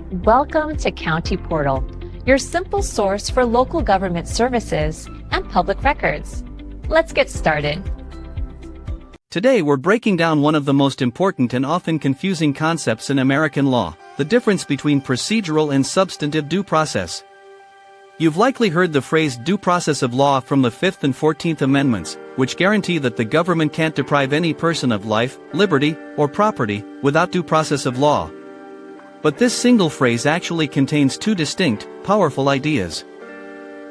Welcome to County Portal, your simple source for local government services and public records. Let's get started. Today we're breaking down one of the most important and often confusing concepts in American law, the difference between procedural and substantive due process. You've likely heard the phrase due process of law from the 5th and 14th Amendments, which guarantee that the government can't deprive any person of life, liberty, or property without due process of law. But this single phrase actually contains two distinct, powerful ideas.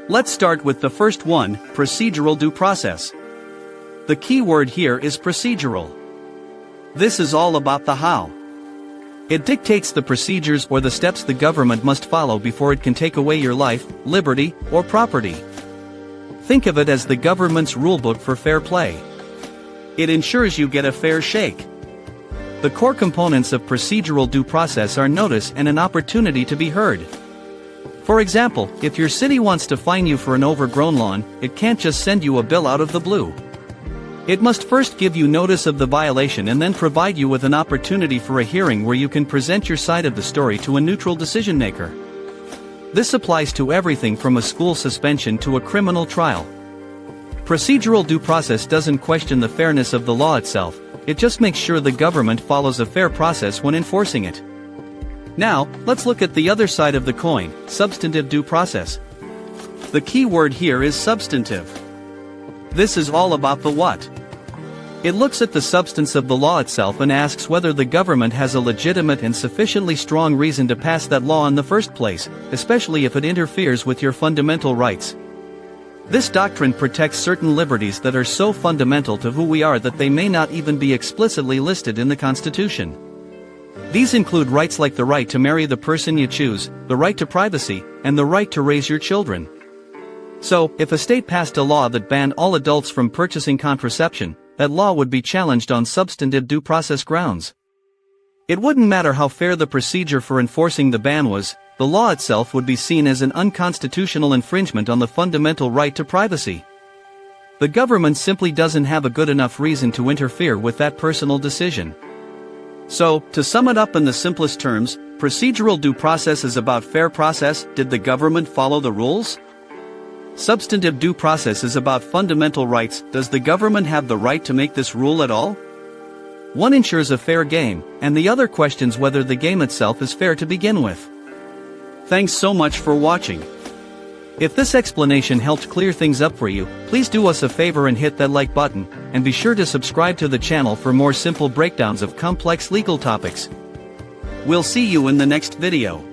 Let's start with the first one, procedural due process. The key word here is procedural. This is all about the how. It dictates the procedures or the steps the government must follow before it can take away your life, liberty, or property. Think of it as the government's rulebook for fair play. It ensures you get a fair shake. The core components of procedural due process are notice and an opportunity to be heard. For example, if your city wants to fine you for an overgrown lawn, it can't just send you a bill out of the blue. It must first give you notice of the violation and then provide you with an opportunity for a hearing where you can present your side of the story to a neutral decision maker. This applies to everything from a school suspension to a criminal trial. Procedural due process doesn't question the fairness of the law itself, it just makes sure the government follows a fair process when enforcing it. Now, let's look at the other side of the coin, substantive due process. The key word here is substantive. This is all about the what. It looks at the substance of the law itself and asks whether the government has a legitimate and sufficiently strong reason to pass that law in the first place, especially if it interferes with your fundamental rights. This doctrine protects certain liberties that are so fundamental to who we are that they may not even be explicitly listed in the Constitution. These include rights like the right to marry the person you choose, the right to privacy, and the right to raise your children. So, if a state passed a law that banned all adults from purchasing contraception, that law would be challenged on substantive due process grounds. It wouldn't matter how fair the procedure for enforcing the ban was, the law itself would be seen as an unconstitutional infringement on the fundamental right to privacy. The government simply doesn't have a good enough reason to interfere with that personal decision. So, to sum it up in the simplest terms, procedural due process is about fair process. Did the government follow the rules? Substantive due process is about fundamental rights. Does the government have the right to make this rule at all? One ensures a fair game, and the other questions whether the game itself is fair to begin with. Thanks so much for watching. If this explanation helped clear things up for you, please do us a favor and hit that like button, and be sure to subscribe to the channel for more simple breakdowns of complex legal topics. We'll see you in the next video.